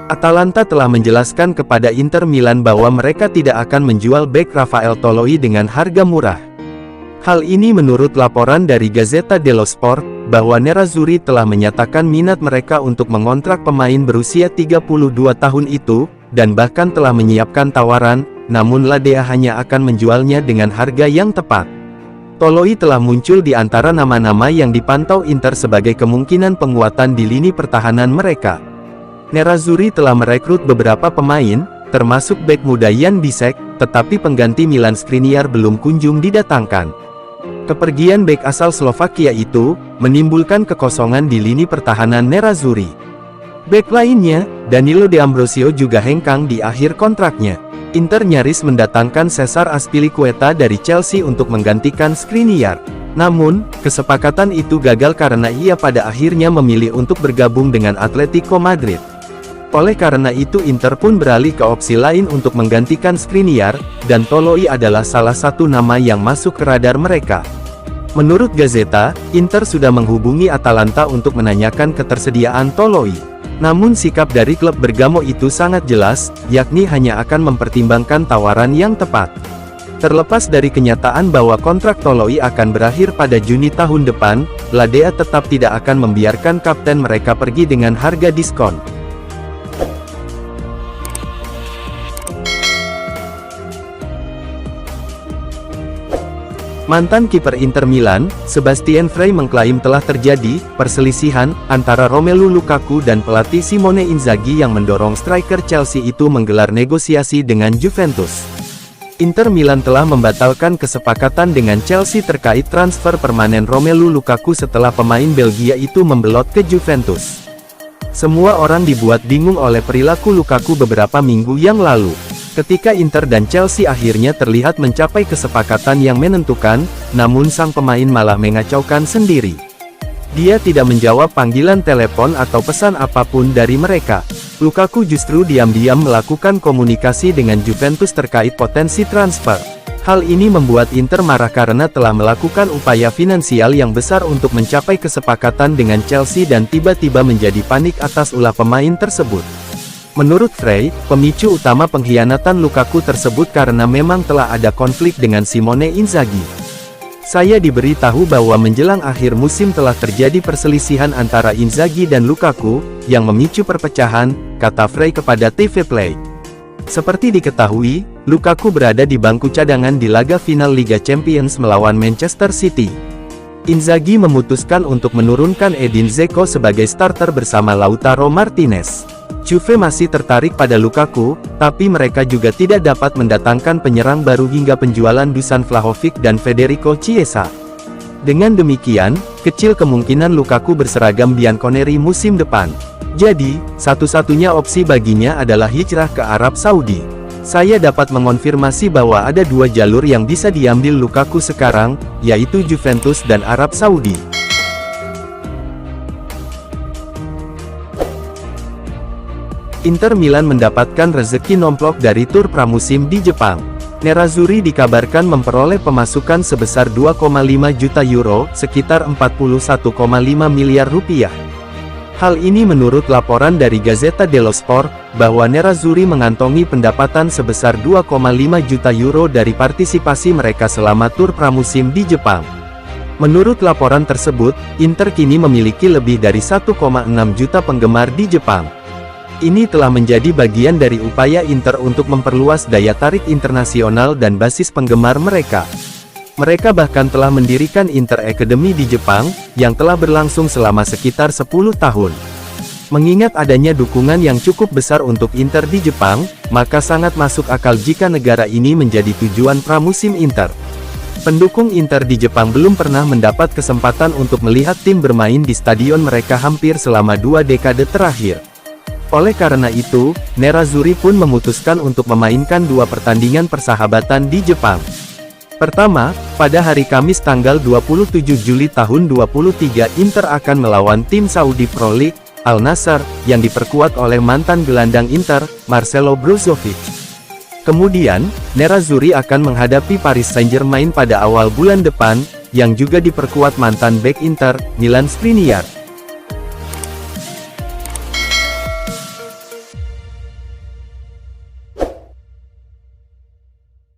Atalanta telah menjelaskan kepada Inter Milan bahwa mereka tidak akan menjual bek Rafael Toloi dengan harga murah. Hal ini menurut laporan dari Gazzetta dello Sport, bahwa Nerazzurri telah menyatakan minat mereka untuk mengontrak pemain berusia 32 tahun itu, dan bahkan telah menyiapkan tawaran, namun Ladea hanya akan menjualnya dengan harga yang tepat. Toloi telah muncul di antara nama-nama yang dipantau Inter sebagai kemungkinan penguatan di lini pertahanan mereka. Nerazzurri telah merekrut beberapa pemain, termasuk bek muda Jan Bisek, tetapi pengganti Milan Skriniar belum kunjung didatangkan. Kepergian bek asal Slovakia itu, menimbulkan kekosongan di lini pertahanan Nerazzurri. Bek lainnya, Danilo D'Ambrosio juga hengkang di akhir kontraknya. Inter nyaris mendatangkan Cesar Azpilicueta dari Chelsea untuk menggantikan Skriniar. Namun, kesepakatan itu gagal karena ia pada akhirnya memilih untuk bergabung dengan Atletico Madrid. Oleh karena itu Inter pun beralih ke opsi lain untuk menggantikan Skriniar, dan Toloi adalah salah satu nama yang masuk ke radar mereka. Menurut Gazzetta, Inter sudah menghubungi Atalanta untuk menanyakan ketersediaan Toloi. Namun sikap dari klub Bergamo itu sangat jelas, yakni hanya akan mempertimbangkan tawaran yang tepat. Terlepas dari kenyataan bahwa kontrak Toloi akan berakhir pada Juni tahun depan, Ladea tetap tidak akan membiarkan kapten mereka pergi dengan harga diskon. Mantan kiper Inter Milan, Sebastian Frey mengklaim telah terjadi perselisihan antara Romelu Lukaku dan pelatih Simone Inzaghi yang mendorong striker Chelsea itu menggelar negosiasi dengan Juventus. Inter Milan telah membatalkan kesepakatan dengan Chelsea terkait transfer permanen Romelu Lukaku setelah pemain Belgia itu membelot ke Juventus. Semua orang dibuat bingung oleh perilaku Lukaku beberapa minggu yang lalu. Ketika Inter dan Chelsea akhirnya terlihat mencapai kesepakatan yang menentukan, namun sang pemain malah mengacaukan sendiri. Dia tidak menjawab panggilan telepon atau pesan apapun dari mereka. Lukaku justru diam-diam melakukan komunikasi dengan Juventus terkait potensi transfer. Hal ini membuat Inter marah karena telah melakukan upaya finansial yang besar untuk mencapai kesepakatan dengan Chelsea dan tiba-tiba menjadi panik atas ulah pemain tersebut. Menurut Frey, pemicu utama pengkhianatan Lukaku tersebut karena memang telah ada konflik dengan Simone Inzaghi. Saya diberitahu bahwa menjelang akhir musim telah terjadi perselisihan antara Inzaghi dan Lukaku, yang memicu perpecahan, kata Frey kepada TV Play. Seperti diketahui, Lukaku berada di bangku cadangan di laga final Liga Champions melawan Manchester City. Inzaghi memutuskan untuk menurunkan Edin Dzeko sebagai starter bersama Lautaro Martinez. Juve masih tertarik pada Lukaku, tapi mereka juga tidak dapat mendatangkan penyerang baru hingga penjualan Dusan Vlahovic dan Federico Chiesa. Dengan demikian, kecil kemungkinan Lukaku berseragam Bianconeri musim depan. Jadi, satu-satunya opsi baginya adalah hijrah ke Arab Saudi. Saya dapat mengonfirmasi bahwa ada dua jalur yang bisa diambil Lukaku sekarang, yaitu Juventus dan Arab Saudi. Inter Milan mendapatkan rezeki nomplok dari tur pramusim di Jepang. Nerazzurri dikabarkan memperoleh pemasukan sebesar 2,5 juta euro, sekitar 41,5 miliar rupiah. Hal ini menurut laporan dari Gazzetta dello Sport, bahwa Nerazzurri mengantongi pendapatan sebesar 2,5 juta euro dari partisipasi mereka selama tur pramusim di Jepang. Menurut laporan tersebut, Inter kini memiliki lebih dari 1,6 juta penggemar di Jepang. Ini telah menjadi bagian dari upaya Inter untuk memperluas daya tarik internasional dan basis penggemar mereka. Mereka bahkan telah mendirikan Inter Academy di Jepang, yang telah berlangsung selama sekitar 10 tahun. Mengingat adanya dukungan yang cukup besar untuk Inter di Jepang, maka sangat masuk akal jika negara ini menjadi tujuan pramusim Inter. Pendukung Inter di Jepang belum pernah mendapat kesempatan untuk melihat tim bermain di stadion mereka hampir selama 2 dekade terakhir. Oleh karena itu, Nerazzurri pun memutuskan untuk memainkan 2 pertandingan persahabatan di Jepang. Pertama, pada hari Kamis tanggal 27 Juli tahun 2023 Inter akan melawan tim Saudi Pro League, Al Nassr, yang diperkuat oleh mantan gelandang Inter, Marcelo Brozovic. Kemudian, Nerazzurri akan menghadapi Paris Saint-Germain pada awal bulan depan, yang juga diperkuat mantan bek Inter, Milan Skriniar.